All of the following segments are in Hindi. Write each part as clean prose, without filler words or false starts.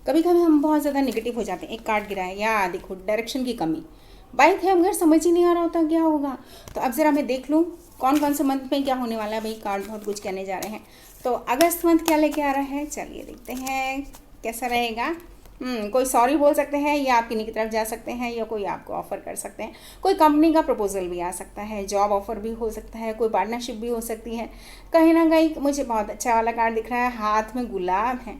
कभी कभी हम बहुत ज़्यादा नेगेटिव हो जाते हैं, एक कार्ड गिरा है या देखो डायरेक्शन की कमी, बाइक है मगर समझ ही नहीं आ रहा होता क्या होगा। तो अब ज़रा मैं देख लूँ कौन कौन से मंथ में क्या होने वाला है। भाई कार्ड बहुत कुछ कहने जा रहे हैं। तो अगस्त मंथ क्या लेके आ रहा है, चलिए देखते हैं कैसा रहेगा। कोई सॉरी बोल सकते हैं या आप किन्हीं की तरफ जा सकते हैं या कोई आपको ऑफ़र कर सकते हैं। कोई कंपनी का प्रपोजल भी आ सकता है, जॉब ऑफ़र भी हो सकता है, कोई पार्टनरशिप भी हो सकती है। कहीं ना कहीं मुझे बहुत अच्छा वाला कार्ड दिख रहा है, हाथ में गुलाब है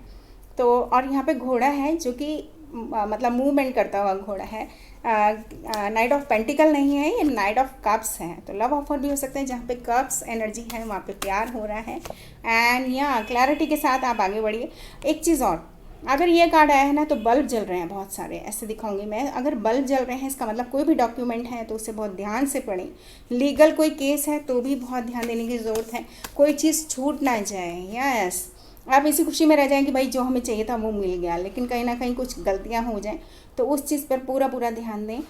तो, और यहाँ पे घोड़ा है जो कि मतलब मूवमेंट करता हुआ घोड़ा है। नाइट ऑफ पेंटिकल नहीं है, ये नाइट ऑफ कप्स है। तो लव ऑफर भी हो सकता है, जहाँ पे कप्स एनर्जी है वहाँ पे प्यार हो रहा है। एंड यहाँ क्लैरिटी के साथ आप आगे बढ़िए। एक चीज़ और, अगर ये कार्ड आया है ना तो बल्ब जल रहे हैं बहुत सारे, ऐसे दिखाऊंगी मैं। अगर बल्ब जल रहे हैं इसका मतलब कोई भी डॉक्यूमेंट है तो उसे बहुत ध्यान से पढ़ें। लीगल कोई केस है तो भी बहुत ध्यान देने की ज़रूरत है, कोई चीज़ छूट ना जाए। यस, आप इसी खुशी में रह जाएं कि भाई जो हमें चाहिए था वो मिल गया, लेकिन कहीं ना कहीं कुछ गलतियां हो जाएं तो उस चीज़ पर पूरा पूरा ध्यान दें।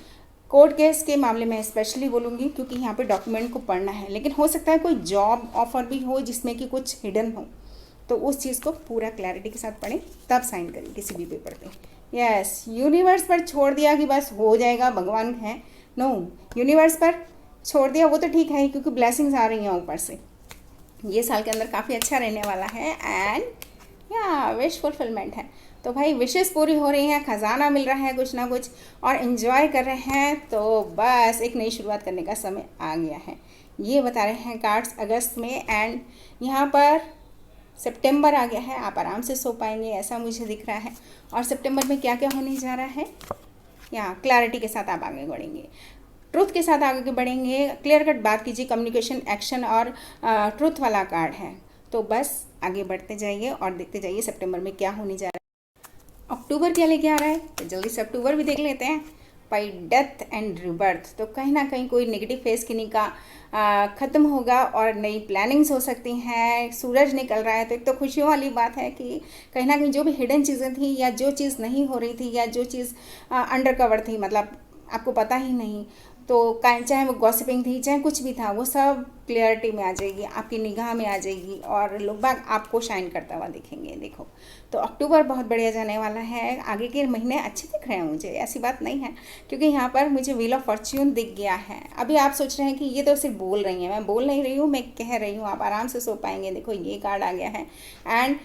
कोर्ट केस के मामले में स्पेशली बोलूँगी क्योंकि यहाँ पे डॉक्यूमेंट को पढ़ना है, लेकिन हो सकता है कोई जॉब ऑफर भी हो जिसमें कि कुछ हिडन हो, तो उस चीज़ को पूरा क्लैरिटी के साथ पढ़ें तब साइन करें किसी भी पेपर पे। यस, यूनिवर्स पर छोड़ दिया कि बस हो जाएगा, भगवान है, नो, यूनिवर्स पर छोड़ दिया वो तो ठीक है क्योंकि ब्लेसिंग्स आ रही हैं ऊपर से। ये साल के अंदर काफ़ी अच्छा रहने वाला है एंड या विश फुलफिलमेंट है। तो भाई विशेस पूरी हो रही हैं, ख़जाना मिल रहा है कुछ ना कुछ और इन्जॉय कर रहे हैं। तो बस एक नई शुरुआत करने का समय आ गया है, ये बता रहे हैं कार्ड्स अगस्त में। एंड यहाँ पर सितंबर आ गया है, आप आराम से सो पाएंगे ऐसा मुझे दिख रहा है। और सितंबर में क्या क्या होने जा रहा है, यहाँ क्लैरिटी के साथ आप आगे बढ़ेंगे, ट्रुथ के साथ आगे बढ़ेंगे, क्लियर कट बात कीजिए, कम्युनिकेशन, एक्शन और ट्रुथ वाला कार्ड है। तो बस आगे बढ़ते जाइए और देखते जाइए सितंबर में क्या होने जा रहा है। अक्टूबर क्या लेके आ रहा है, तो जल्दी से अक्टूबर भी देख लेते हैं। बाई डेथ एंड रिबर्थ, तो कहीं ना कहीं कोई नेगेटिव फेस किन्हीं का ख़त्म होगा और नई प्लानिंग्स हो सकती हैं। सूरज निकल रहा है तो एक तो खुशियों वाली बात है कि कहीं ना कहीं जो भी हिडन चीज़ें थी या जो चीज़ नहीं हो रही थी या जो चीज़ अंडर कवर थी, मतलब आपको पता ही नहीं, तो चाहे वो गॉसिपिंग थी चाहे कुछ भी था, वो सब क्लियरिटी में आ जाएगी, आपकी निगाह में आ जाएगी और लोग बाग आपको शाइन करता हुआ दिखेंगे। देखो तो अक्टूबर बहुत बढ़िया जाने वाला है, आगे के महीने अच्छे दिख रहे हैं मुझे, ऐसी बात नहीं है क्योंकि यहाँ पर मुझे व्हील ऑफ फॉर्च्यून दिख गया है। अभी आप सोच रहे हैं कि ये तो सिर्फ बोल रही हैं, मैं बोल नहीं रही हूँ, मैं कह रही हूँ, आप आराम से सो पाएंगे। देखो ये कार्ड आ गया है एंड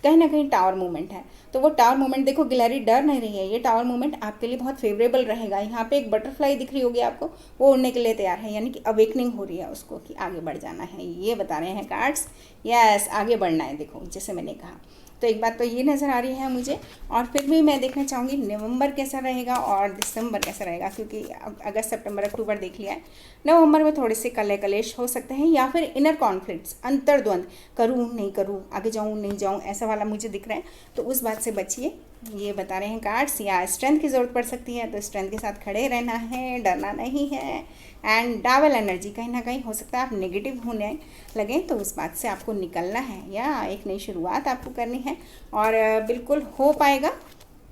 कहीं ना कहीं टावर मूवमेंट है, तो वो टावर मूवमेंट देखो, गिलहरी डर नहीं रही है, ये टावर मूवमेंट आपके लिए बहुत फेवरेबल रहेगा। यहाँ पे एक बटरफ्लाई दिख रही होगी आपको, वो उड़ने के लिए तैयार है, यानी कि अवेकनिंग हो रही है उसको कि आगे बढ़ जाना है, ये बता रहे हैं कार्ड्स। यस, आगे बढ़ना है। देखो जैसे मैंने कहा, तो एक बात तो ये नज़र आ रही है मुझे। और फिर भी मैं देखना चाहूँगी नवंबर कैसा रहेगा और दिसंबर कैसा रहेगा, क्योंकि अगस्त सितंबर अक्टूबर देख लिया है। नवंबर में थोड़े से कले कलेश हो सकते हैं या फिर इनर कॉन्फ्लिक्ट्स, अंतर्द्वंद, करूँ नहीं करूँ, आगे जाऊँ नहीं जाऊँ, ऐसा वाला मुझे दिख रहा है, तो उस बात से बचिए, ये बता रहे हैं कार्ड्स। या स्ट्रेंथ की ज़रूरत पड़ सकती है तो स्ट्रेंथ के साथ खड़े रहना है, डरना नहीं है। एंड डाबल एनर्जी, कहीं ना कहीं हो सकता है आप नेगेटिव होने लगे, तो उस बात से आपको निकलना है या एक नई शुरुआत आपको करनी है और बिल्कुल हो पाएगा।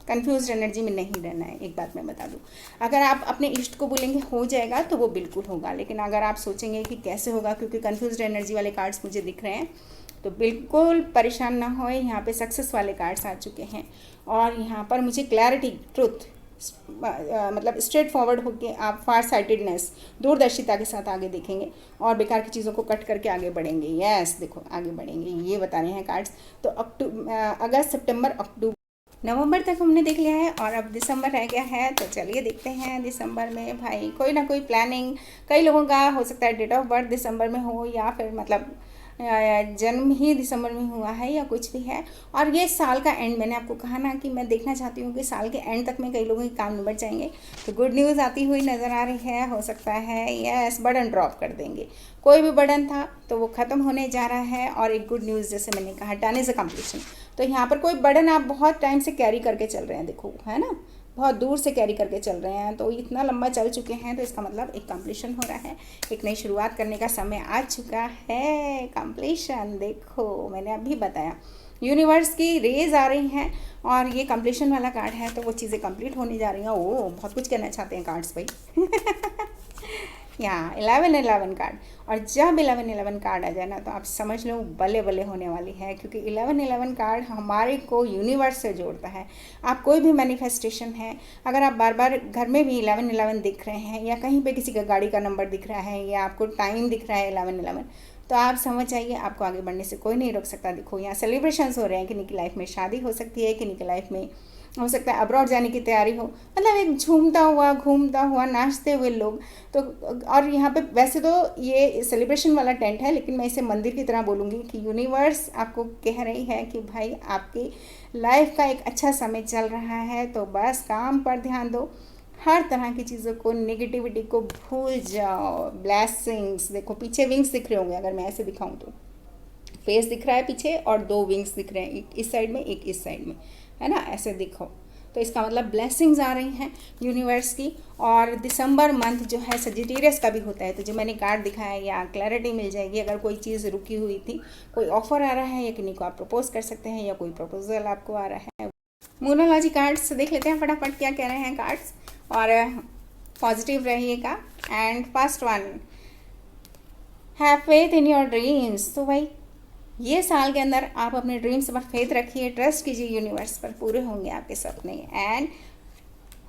कंफ्यूज एनर्जी में नहीं रहना है। एक बात मैं बता दूं, अगर आप अपने इष्ट को बोलेंगे हो जाएगा तो वो बिल्कुल होगा, लेकिन अगर आप सोचेंगे कि कैसे होगा, क्योंकि कंफ्यूज एनर्जी वाले कार्ड्स मुझे दिख रहे हैं, तो बिल्कुल परेशान ना हो। यहाँ पे सक्सेस वाले कार्ड्स आ चुके हैं और यहाँ पर मुझे क्लैरिटी, ट्रुथ, मतलब स्ट्रेट फॉरवर्ड होके आप फार साइटेडनेस, दूरदर्शिता के साथ आगे देखेंगे और बेकार की चीज़ों को कट करके आगे बढ़ेंगे। यस, देखो आगे बढ़ेंगे, ये बता रहे हैं कार्ड्स। तो अगस्त सितंबर अक्टूबर नवंबर तक हमने देख लिया है और अब दिसंबर रह गया है, तो चलिए देखते हैं दिसंबर में। भाई कोई ना कोई प्लानिंग, कई लोगों का हो सकता है डेट ऑफ बर्थ दिसंबर में हो या फिर मतलब जन्म ही दिसंबर में हुआ है या कुछ भी है। और ये साल का एंड, मैंने आपको कहा ना कि मैं देखना चाहती हूँ कि साल के एंड तक में कई लोगों के काम निबट जाएंगे, तो गुड न्यूज़ आती हुई नज़र आ रही है। हो सकता है यस, बर्डन ड्रॉप कर देंगे, कोई भी बर्डन था तो वो ख़त्म होने जा रहा है। और एक गुड न्यूज़, जैसे मैंने कहा, डन इज़ अ कम्प्लीशन, तो यहाँ पर कोई बर्डन आप बहुत टाइम से कैरी करके चल रहे हैं, देखो है ना, बहुत दूर से कैरी करके चल रहे हैं, तो इतना लंबा चल चुके हैं, तो इसका मतलब एक कंप्लीशन हो रहा है, एक नई शुरुआत करने का समय आ चुका है। कंप्लीशन, देखो मैंने अभी बताया, यूनिवर्स की रेज आ रही हैं और ये कंप्लीशन वाला कार्ड है, तो वो चीज़ें कंप्लीट होने जा रही हैं। ओ, बहुत कुछ कहना चाहते हैं कार्ड्स भाई यहाँ 1111 कार्ड। और जब 1111 कार्ड आ जाए ना तो आप समझ लो बल्ले बल्ले होने वाली है, क्योंकि 1111 कार्ड हमारे को यूनिवर्स से जोड़ता है। आप कोई भी मैनिफेस्टेशन है, अगर आप बार बार घर में भी 1111 दिख रहे हैं, या कहीं पे किसी का गाड़ी का नंबर दिख रहा है, या आपको टाइम दिख रहा है 1111, तो आप समझ जाइए आपको आगे बढ़ने से कोई नहीं रोक सकता। देखो यहाँ सेलिब्रेशंस हो रहे हैं, किन्हीं की लाइफ में शादी हो सकती है, किन्हीं की लाइफ में हो सकता है अब्रॉड जाने की तैयारी हो, मतलब एक झूमता हुआ घूमता हुआ नाचते हुए लोग। तो और यहाँ पे वैसे तो ये सेलिब्रेशन वाला टेंट है, लेकिन मैं इसे मंदिर की तरह बोलूँगी कि यूनिवर्स आपको कह रही है कि भाई आपकी लाइफ का एक अच्छा समय चल रहा है, तो बस काम पर ध्यान दो, हर तरह की चीज़ों को, नेगेटिविटी को भूल जाओ। ब्लेसिंग्स देखो, पीछे विंग्स दिख रहे होंगे अगर मैं ऐसे दिखाऊं तो, फेस दिख रहा है पीछे और 2 विंग्स दिख रहे हैं, एक इस साइड में एक इस साइड में, है ना, ऐसे दिखो। तो इसका मतलब ब्लेसिंग्स आ रही हैं यूनिवर्स की। और दिसंबर मंथ जो है सजिटेरियस का भी होता है, तो जो मैंने कार्ड दिखाया या क्लैरिटी मिल जाएगी। अगर कोई चीज़ रुकी हुई थी, कोई ऑफर आ रहा है, या किन्हीं को आप प्रपोज कर सकते हैं, या कोई प्रपोजल आपको आ रहा है। मोनोलॉजी कार्ड्स देख लेते हैं फटाफट क्या कह रहे हैं कार्ड्स, और पॉजिटिव रहिएगा। And first one, have faith in your dreams. तो भाई ये साल के अंदर आप अपने ड्रीम्स पर फेथ रखिए, ट्रस्ट कीजिए यूनिवर्स पर, पूरे होंगे आपके सपने। एंड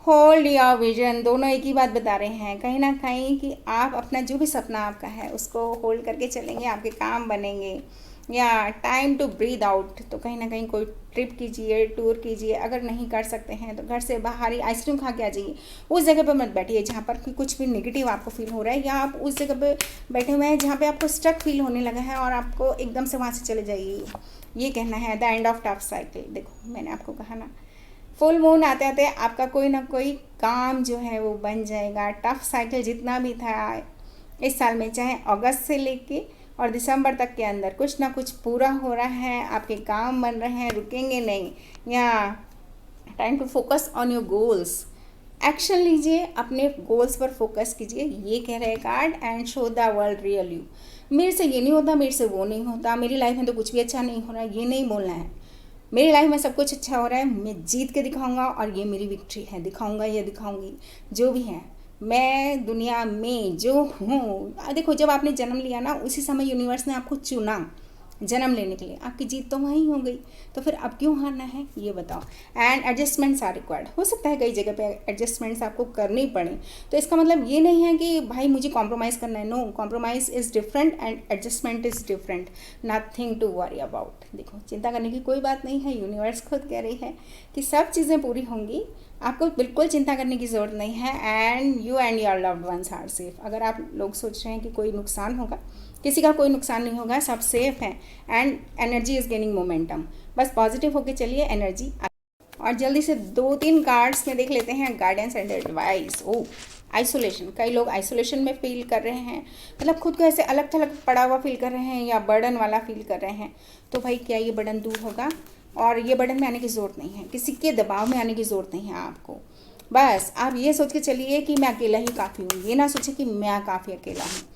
होल्ड योर विजन, दोनों एक ही बात बता रहे हैं कहीं ना कहीं कि आप अपना जो भी सपना आपका है उसको होल्ड करके चलेंगे, आपके काम बनेंगे। या टाइम टू ब्रीद आउट, तो कहीं ना कहीं कोई ट्रिप कीजिए, टूर कीजिए। अगर नहीं कर सकते हैं तो घर से बाहर ही आइसक्रीम खा के आ जाइए। उस जगह पर मत बैठिए जहाँ पर कि कुछ भी नेगेटिव आपको फील हो रहा है, या आप उस जगह पे बैठे हुए हैं जहाँ पे आपको स्टक फील होने लगा है, और आपको एकदम से वहाँ से चले जाइए। ये कहना है the end of tough cycle. देखो मैंने आपको कहा ना, फुल मून आते आते आपका कोई ना कोई काम जो है वो बन जाएगा। टफ साइकिल जितना भी था इस साल में, चाहे अगस्त से लेके और दिसंबर तक के अंदर कुछ ना कुछ पूरा हो रहा है, आपके काम बन रहे हैं, रुकेंगे नहीं। या time to focus on your goals, action लीजिए, अपने गोल्स पर फोकस कीजिए, ये कह रहे card. And show the world real you, मेरे से ये नहीं होता, मेरे से वो नहीं होता, मेरी लाइफ में तो कुछ भी अच्छा नहीं हो रहा, ये नहीं बोलना है। मेरी लाइफ में सब कुछ अच्छा हो रहा है, मैं जीत के दिखाऊंगा, और ये मेरी विक्ट्री है, दिखाऊंगा या दिखाऊंगी जो भी है। मैं दुनिया में जो हूँ, देखो जब आपने जन्म लिया ना, उसी समय यूनिवर्स ने आपको चुना जन्म लेने के लिए, आपकी जीत तो वहीं हो गई, तो फिर अब क्यों हारना है, ये बताओ। एंड एडजस्टमेंट्स आर रिक्वायर्ड, हो सकता है कई जगह पे एडजस्टमेंट्स आपको करनी पड़े, तो इसका मतलब ये नहीं है कि भाई मुझे कॉम्प्रोमाइज़ करना है। No, compromise is different and adjustment is different, nothing to worry about. देखो चिंता करने की कोई बात नहीं है, यूनिवर्स खुद कह रही है कि सब चीज़ें पूरी होंगी, आपको बिल्कुल चिंता करने की ज़रूरत नहीं है। And you and your loved ones are safe. अगर आप लोग सोच रहे हैं कि कोई नुकसान होगा, किसी का कोई नुकसान नहीं होगा, सब सेफ है। And energy is gaining momentum, बस पॉजिटिव होके चलिए, एनर्जी। और जल्दी से 2-3 कार्ड्स में देख लेते हैं guidance and advice. Oh isolation, कई लोग आइसोलेशन में फील कर रहे हैं, मतलब खुद को ऐसे अलग थलग पड़ा हुआ फील कर रहे हैं, या बर्डन वाला फील कर रहे हैं। तो भाई क्या ये बर्डन दूर होगा, और ये बर्डन में आने की ज़रूरत नहीं है, किसी के दबाव में आने की ज़रूरत नहीं है आपको। बस आप ये सोच के चलिए कि मैं अकेला ही काफ़ी हूँ, ये ना सोचे कि मैं काफ़ी अकेला हूँ।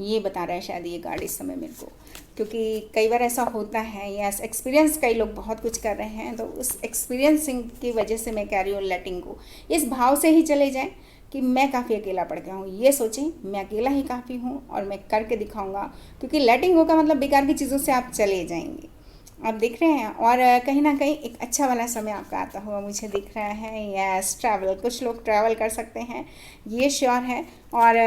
ये बता रहा है शायद ये कार्ड इस समय मेरे को, क्योंकि कई बार ऐसा होता है, या एक्सपीरियंस कई लोग बहुत कुछ कर रहे हैं, तो उस एक्सपीरियंसिंग की वजह से मैं कह रही हूँ लेटिंग को, इस भाव से ही चले जाएं कि मैं काफ़ी अकेला पड़ गया हूँ। ये सोचें मैं अकेला ही काफ़ी हूँ और मैं करके दिखाऊंगा, क्योंकि लेटिंग हो का मतलब बेकार की चीज़ों से आप चले जाएंगे। आप देख रहे हैं, और कहीं ना कहीं एक अच्छा वाला समय आपका आता हुआ मुझे दिख रहा है। यस, ट्रैवल, कुछ लोग ट्रैवल कर सकते हैं, ये श्योर है, और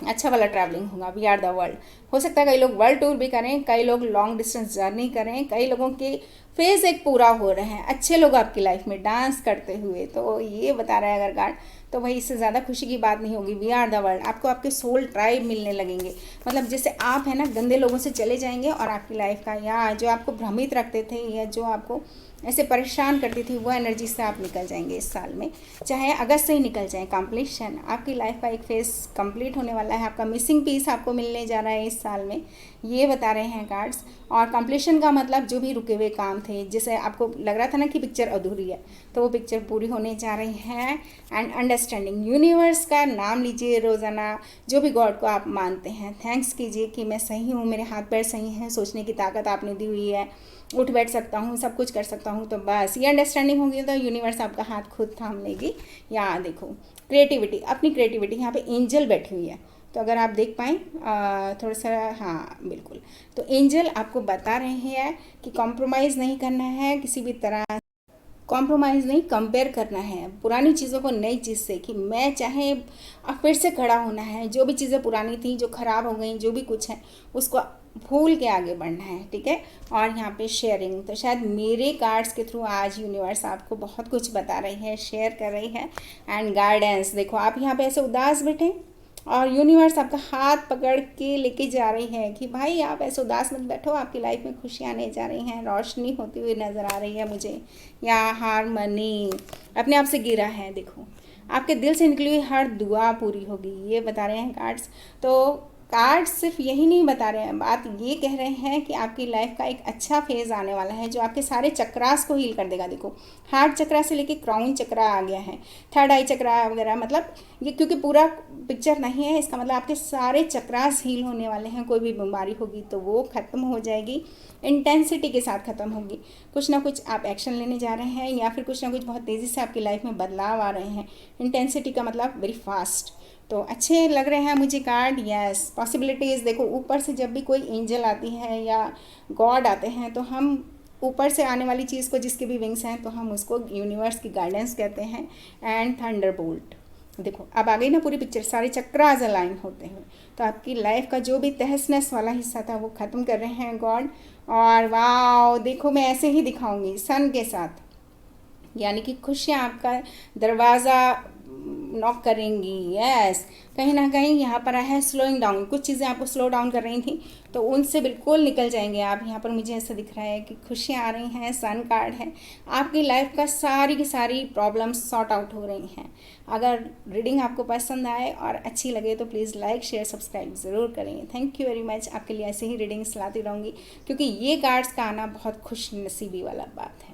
अच्छा वाला ट्रैवलिंग होगा। वी आर द वर्ल्ड, हो सकता है कई लोग वर्ल्ड टूर भी करें, कई लोग लॉन्ग डिस्टेंस जर्नी करें, कई लोगों के फेज एक पूरा हो रहे हैं, अच्छे लोग आपकी लाइफ में डांस करते हुए। तो ये बता रहा है अगर गार्ड, तो भाई इससे ज़्यादा खुशी की बात नहीं होगी। वी आर द वर्ल्ड, आपको आपके सोल ट्राइब मिलने लगेंगे, मतलब जैसे आप है ना गंदे लोगों से चले जाएंगे, और आपकी लाइफ का, या जो आपको भ्रमित रखते थे, या जो आपको ऐसे परेशान करती थी, वो एनर्जी से आप निकल जाएंगे इस साल में, चाहे अगस्त से ही निकल जाएं। कंप्लीशन, आपकी लाइफ का एक फेज कंप्लीट होने वाला है, आपका मिसिंग पीस आपको मिलने जा रहा है इस साल में, ये बता रहे हैं कार्ड्स। और कंप्लीशन का मतलब जो भी रुके हुए काम थे, जैसे आपको लग रहा था ना कि पिक्चर अधूरी है, तो वो पिक्चर पूरी होने जा रही है। एंड अंडरस्टैंडिंग, यूनिवर्स का नाम लीजिए रोज़ाना, जो भी गॉड को आप मानते हैं, थैंक्स कीजिए कि मैं सही हूँ, मेरे हाथ पैर सही हैं, सोचने की ताकत आपने दी हुई है, उठ बैठ सकता हूँ, सब कुछ कर सकता हूँ। तो बस ये अंडरस्टैंडिंग होगी तो यूनिवर्स आपका हाथ खुद थाम लेगी। यहाँ देखो क्रिएटिविटी, अपनी क्रिएटिविटी, यहाँ पे एंजल बैठी हुई है। तो अगर आप देख पाएँ थोड़ा सा, हाँ बिल्कुल, तो एंजल आपको बता रहे हैं कि कॉम्प्रोमाइज़ नहीं करना है किसी भी तरह, कॉम्प्रोमाइज़ नहीं, कंपेयर करना है पुरानी चीज़ों को नई चीज़ से, कि मैं चाहे अब फिर से खड़ा होना है, जो भी चीज़ें पुरानी थी जो ख़राब हो गई, जो भी कुछ है उसको भूल के आगे बढ़ना है, ठीक है। और यहाँ पे शेयरिंग, तो शायद मेरे कार्ड्स के थ्रू आज यूनिवर्स आपको बहुत कुछ बता रही है, शेयर कर रही है। एंड गाइडेंस देखो, आप यहाँ पे ऐसे उदास बैठे और यूनिवर्स आपका हाथ पकड़ के लेके जा रही है कि भाई आप ऐसे उदास मत बैठो, आपकी लाइफ में खुशियाँ आने जा रही हैं, रोशनी होती हुई नज़र आ रही है मुझे। या हारमनी अपने आप से गिरा है, देखो आपके दिल से निकली हुई हर दुआ पूरी होगी, ये बता रहे हैं कार्ड्स। तो कार्ड्स सिर्फ यही नहीं बता रहे हैं, बात ये कह रहे हैं कि आपकी लाइफ का एक अच्छा फेज़ आने वाला है जो आपके सारे चक्रास को हील कर देगा। देखो हार्ट चक्रा से लेके क्राउन चक्रा आ गया है, थर्ड आई चक्रा वगैरह, मतलब ये क्योंकि पूरा पिक्चर नहीं है, इसका मतलब आपके सारे चक्रास हील होने वाले हैं। कोई भी बीमारी होगी तो वो ख़त्म हो जाएगी, इंटेंसिटी के साथ ख़त्म होगी। कुछ ना कुछ आप एक्शन लेने जा रहे हैं या फिर कुछ ना कुछ बहुत तेज़ी से आपकी लाइफ में बदलाव आ रहे हैं। इंटेंसिटी का मतलब वेरी फास्ट। तो अच्छे लग रहे हैं मुझे कार्ड। यस, पॉसिबिलिटीज़ देखो, ऊपर से जब भी कोई एंजल आती है या गॉड आते हैं तो हम ऊपर से आने वाली चीज़ को, जिसके भी विंग्स हैं, तो हम उसको यूनिवर्स की गाइडेंस कहते हैं। एंड थंडरबोल्ट देखो अब आ गई ना पूरी पिक्चर, सारे चक्रास अलाइन होते हुए। तो आपकी लाइफ का जो भी तहस नहस वाला हिस्सा था वो ख़त्म कर रहे हैं गॉड। और वाह देखो, मैं ऐसे ही दिखाऊंगी सन के साथ, यानी कि खुशियाँ आपका दरवाज़ा नॉक करेंगी। यस, कहीं ना कहीं यहाँ पर है स्लोइंग डाउन, कुछ चीज़ें आपको स्लो डाउन कर रही थी तो उनसे बिल्कुल निकल जाएंगे आप। यहाँ पर मुझे ऐसा दिख रहा है कि खुशियाँ आ रही हैं, सन कार्ड है, आपकी लाइफ का सारी की सारी प्रॉब्लम्स सॉर्ट आउट हो रही हैं। अगर रीडिंग आपको पसंद आए और अच्छी लगे तो प्लीज़ लाइक शेयर सब्सक्राइब ज़रूर करेंगे। Thank you very much. आपके लिए ऐसे ही रीडिंग्स लाती रहूँगी क्योंकि ये कार्ड्स का आना बहुत खुश नसीबी वाला बात है।